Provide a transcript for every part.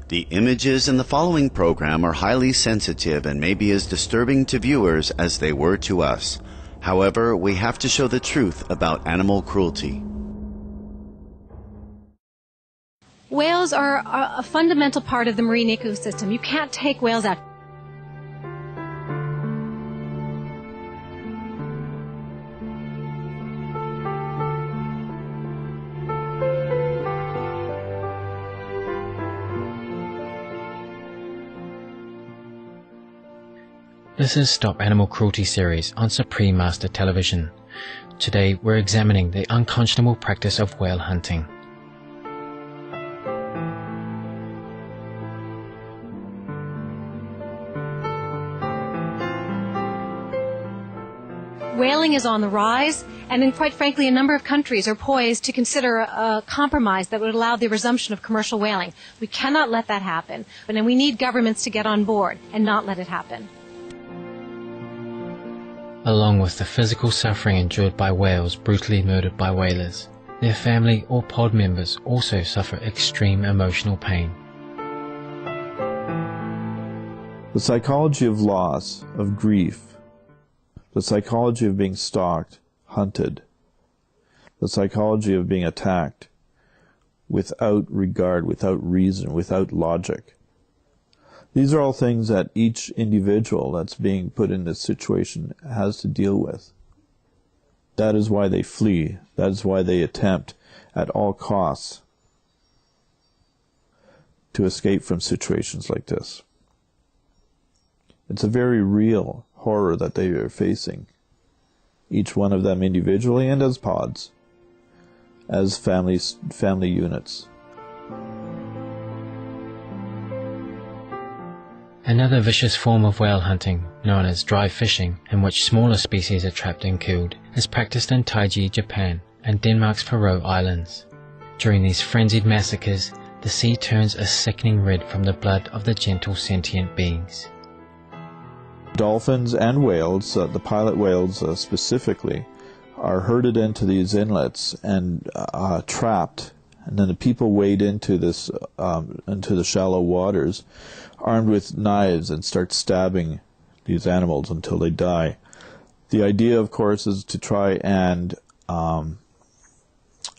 The images in the following program are highly sensitive and may be as disturbing to viewers as they were to us. However, we have to show the truth about animal cruelty. Whales are a fundamental part of the marine ecosystem. You can't take whales out. This is Stop Animal Cruelty series on Supreme Master Television. Today we're examining the unconscionable practice of whale hunting. Whaling is on the rise, and quite frankly, a number of countries are poised to consider a compromise that would allow the resumption of commercial whaling. We cannot let that happen, and we need governments to get on board and not let it happen. Along with the physical suffering endured by whales brutally murdered by whalers, their family or pod members also suffer extreme emotional pain. The psychology of loss, of grief, the psychology of being stalked, hunted, the psychology of being attacked without regard, without reason, without logic. These are all things that each individual that's being put in this situation has to deal with. That is why they flee. That is why they attempt at all costs to escape from situations like this. It's a very real horror that they are facing, each one of them individually and as pods, as family units. Another vicious form of whale hunting, known as dry fishing, in which smaller species are trapped and killed, is practiced in Taiji, Japan, and Denmark's Faroe Islands. During these frenzied massacres, the sea turns a sickening red from the blood of the gentle sentient beings. Dolphins and whales, the pilot whales specifically, are herded into these inlets and trapped, and then the people wade into the shallow waters, armed with knives, and start stabbing these animals until they die. The idea, of course, is to try and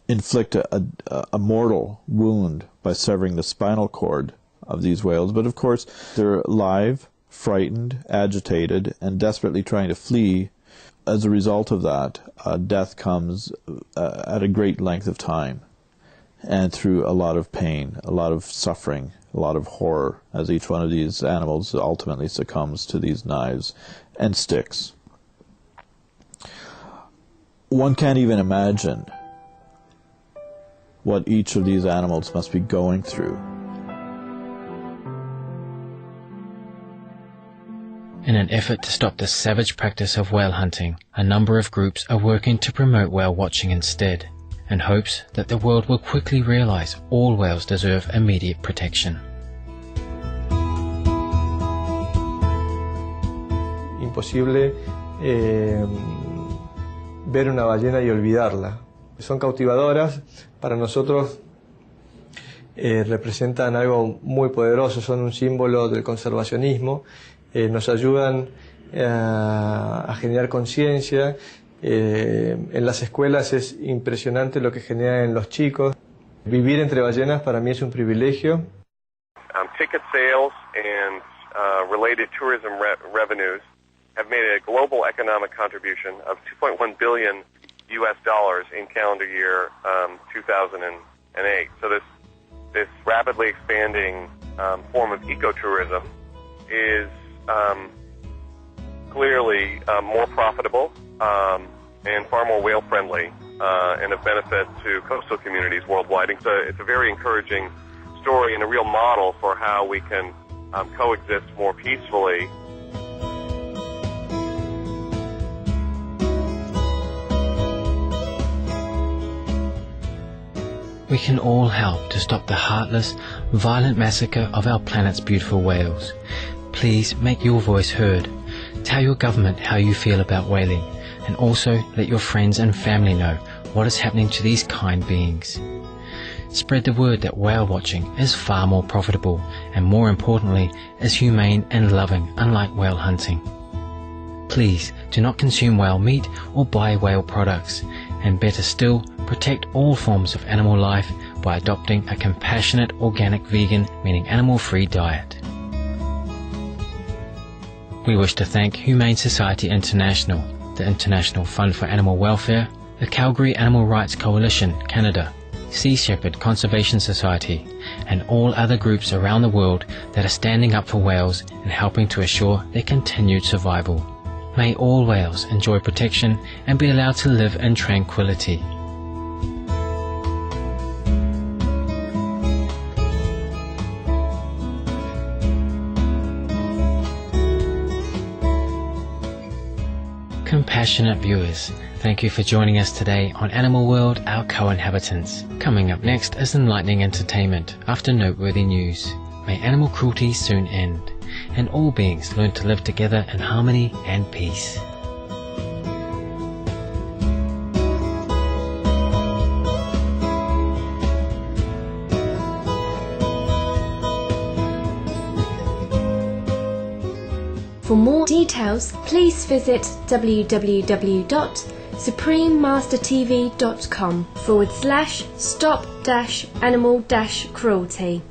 inflict a mortal wound by severing the spinal cord of these whales. But of course, they're live, frightened, agitated, and desperately trying to flee. As a result of that, death comes at a great length of time, and through a lot of pain, a lot of suffering, a lot of horror, as each one of these animals ultimately succumbs to these knives and sticks. One can't even imagine what each of these animals must be going through. In an effort to stop the savage practice of whale hunting, a number of groups are working to promote whale watching instead, in hopes that the world will quickly realize all whales deserve immediate protection. Imposible ver una ballena y olvidarla. Son cautivadoras, para nosotros representan algo muy poderoso, son un símbolo del conservacionismo, nos ayudan a generar conciencia. En las escuelas es impresionante lo que generan en los chicos. Vivir entre ballenas para mí es un privilegio. Ticket sales and related tourism revenues have made a global economic contribution of $2.1 billion in calendar year 2008. So this rapidly expanding form of ecotourism is clearly more profitable and far more whale-friendly and of benefit to coastal communities worldwide. And so it's a very encouraging story and a real model for how we can coexist more peacefully. We can all help to stop the heartless, violent massacre of our planet's beautiful whales. Please make your voice heard. Tell your government how you feel about whaling, and also let your friends and family know what is happening to these kind beings. spread the word that whale watching is far more profitable and, more importantly, is humane and loving, unlike whale hunting. Please do not consume whale meat or buy whale products, and better still, protect all forms of animal life by adopting a compassionate, organic, vegan, meaning animal-free diet. We wish to thank Humane Society International, the International Fund for Animal Welfare, the Calgary Animal Rights Coalition, Canada, Sea Shepherd Conservation Society, and all other groups around the world that are standing up for whales and helping to assure their continued survival. May all whales enjoy protection and be allowed to live in tranquility. Compassionate viewers, thank you for joining us today on Animal World, Our Co-Inhabitants. Coming up next is enlightening entertainment after noteworthy news. May animal cruelty soon end, and all beings learn to live together in harmony and peace. For more details, please visit www.suprememastertv.com/stop-animal-cruelty.